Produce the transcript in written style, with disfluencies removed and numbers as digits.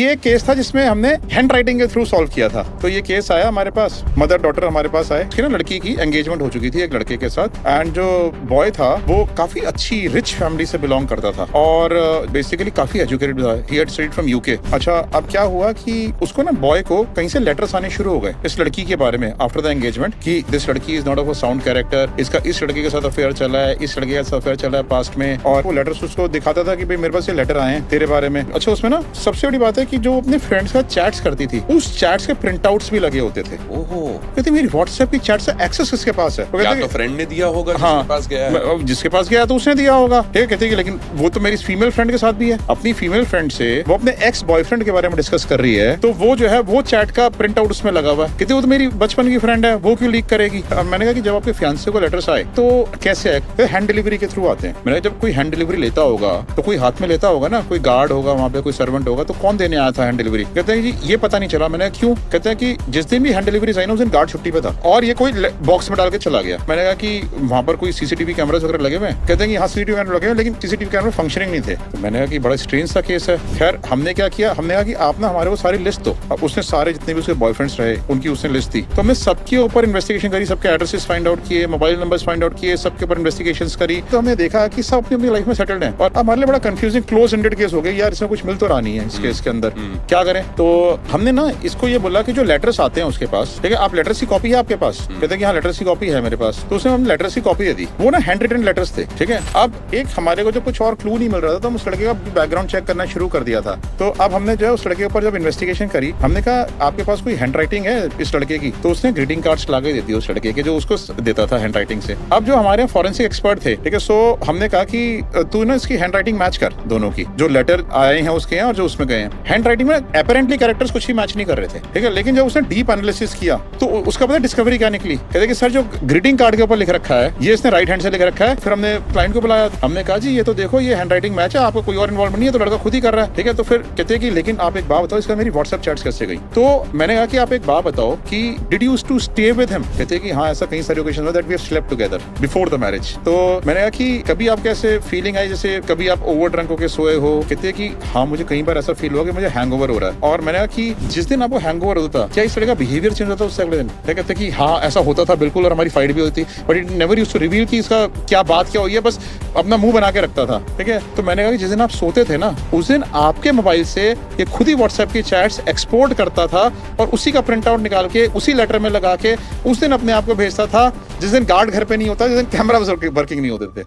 ये केस था जिसमें हमने हैंड राइटिंग के थ्रू सॉल्व किया था। तो ये केस आया हमारे पास, मदर डॉटर हमारे पास आए, उसकी ना लड़की की एंगेजमेंट हो चुकी थी एक लड़के के साथ, एंड जो बॉय था वो काफी अच्छी रिच फैमिली से बिलोंग करता था और बेसिकली काफी एजुकेटेड था। He had studied from UK. अच्छा, अब क्या हुआ कि उसको ना बॉय को कहीं से लेटर्स आने शुरू हो गए इस लड़की के बारे में आफ्टर द एंगेजमेंट कि दिस लड़की is not of a sound character, इसका इस लड़के के साथ अफेयर चला है, इस लड़के के साथ अफेयर चला है पास्ट में, और वो लेटर्स उसको दिखाता था कि भाई मेरे पास ये लेटर आए हैं तेरे बारे में। अच्छा, उसमें ना सबसे बड़ी बात है कि जो अपने फ्रेंड्स का चैट्स करती थी उस चैट्स के प्रिंट आउट्स भी लगे होते थे। ओहो, कहते मेरी व्हाट्सएप की चैट से एक्सेस किसके पास है? या तो फ्रेंड ने दिया होगा, हाँ, जिसके पास गया है, जिसके पास गया तो उसने दिया होगा। ठीक है, कहते कि लेकिन वो तो मेरी फीमेल फ्रेंड के साथ भी है। अपनी फीमेल फ्रेंड से वो अपने एक्स बॉयफ्रेंड के बारे में डिस्कस कर रही है, तो वो जो है वो चैट का प्रिंट आउट उसमें लगा हुआ है। कहते वो तो मेरी बचपन की फ्रेंड है, वो क्यों लीक करेगी? मैंने कहा कि जब आपके फियांसे को लेटर्स आए तो कैसे आए? हैंड डिलीवरी के थ्रू आते हैं। मैंने जब कोई हैंड डिलीवरी लेता होगा तो कोई हाथ में लेता होगा ना, कोई गार्ड होगा वहाँ पे, कोई सर्वेंट होगा, तो कौन देने आया था हैंड डिलीवरी? कहते हैं जी ये पता नहीं चला। मैंने क्यों? कहते हैं कि जिस दिन भी हैंड डिलीवरी आई ना उस दिन गार्ड छुट्टी पे था और ये कोई बॉक्स में डाल के चला गया। मैंने कहा कि वहाँ पर कोई सीसीटीवी कैमरास वगैरह लगे हुए? कहते हैं कि हाँ सीसीटीवी कैमरा लगे हुए, लेकिन सीसीटीवी कैमरा फंक्शनिंग नहीं थे। तो मैंने कहा कि बड़ा स्ट्रेंज सा केस है। खैर, हमने क्या किया, हमने कहा कि आप ना हमारे वो सारी लिस्ट दो। अब उसने सारे जितने भी उसके बॉयफ्रेंड्स रहे उनकी उसने लिस्ट दी, तो हमने सबके ऊपर इन्वेस्टिगेशन करी, सबके एड्रेसेस फाइंड आउट किए, मोबाइल नंबर्स फाइंड आउट किए, सबके ऊपर इन्वेस्टिगेशन करी। तो हमने देखा कि सब अपनी अपनी लाइफ में सेटल्ड हैं और हमारे लिए बड़ा कंफ्यूजिंग क्लोज एंडेड केस हो गया। यार इसमें कुछ मिल तो रहा नहीं है इस केस के अंदर, क्या करें? तो हमने ना इसको ये बोला कि जो लेटर्स आते हैं उसके पास, ठीक है, आप लेटर्स की कॉपी है आपके पास? कहते हैं कि हाँ लेटर्स की कॉपी है मेरे पास। तो उसने हम लेटर्स की कॉपी दे दी। वो ना हैंड रिटन लेटर्स थे, ठीक है। अब एक हमारे को जो कुछ और क्लू नहीं मिल रहा था तो हम उस लड़के का बैकग्राउंड चेक करना शुरू कर दिया था। तो अब हमने जो है उस लड़के के ऊपर जब इन्वेस्टिगेशन करी, हमने कहा आपके पास कोई हैंड राइटिंग है इस लड़के की? तो उसने ग्रीटिंग कार्ड्स ला के देती उस लड़के के जो उसको देता था हैंड राइटिंग से। अब जो हमारे फॉरेंसिक एक्सपर्ट थे, ठीक है, सो हमने कहा कि तू ना इसकी हैंड राइटिंग मैच कर, दोनों की जो लेटर आए हैं उसके हैं और जो उसमें गए हैं। हैंड राइटिंग में अपेरेंटली कैरेक्टर्स कुछ ही मैच नहीं कर रहे थे, ठीक है, लेकिन जब उसने डीप एनालिसिस किया तो उसका पता डिस्कवरी क्या निकली? कहते कि सर जो ग्रीटिंग कार्ड के ऊपर लिख रखा है ये इसने राइट हैंड से लिख रखा है। फिर हमने क्लाइंट को बुलाया, हमने कहा जी ये तो देखो ये हैंड राइटिंग मैच है, आपको कोई और इन्वॉल्वमेंट नहीं है, तो लड़का खुद ही कर रहा है, ठीक है। तो फिर कहते हैं कि लेकिन आप एक बात बताओ, इसका मेरी व्हाट्सएप चैट्स कैसे गई? तो मैंने कहा कि आप एक बात बताओ कि did you used to stay with him? कहते हैं कि हाँ ऐसा कई सारी occasion that we have slept together before the marriage. तो मैंने कहा कि कभी आपको ऐसे फीलिंग आई जैसे कभी आप ओवर ड्रंक होकर सोए हो? कहते हैं कि हाँ मुझे कई बार ऐसा फील हुआ कि मुझे हैंगओवर हो रहा है। और मैंने कहा कि जिस दिन आपको हैंगओवर होता क्या इस तरह का बिहेवियर चेंज होता उससे अगले दिन? कहते कि हाँ ऐसा होता था बिल्कुल, और हमारी फाइट भी होती, but it never used to reveal कि इसका क्या बात क्या हुई है, बस अपना मुंह बना के रखता था, ठीक है। तो मैंने कहा कि जिस दिन आप सोते थे ना उस दिन आपके मोबाइल से ये खुद ही व्हाट्सएप की चैट्स एक्सपोर्ट करता था और उसी का प्रिंट आउट निकाल के उसी लेटर में लगा के उस दिन अपने आप को भेजता था जिस दिन गार्ड घर पे नहीं होता, जिस दिन कैमरा वर्किंग नहीं होते थे।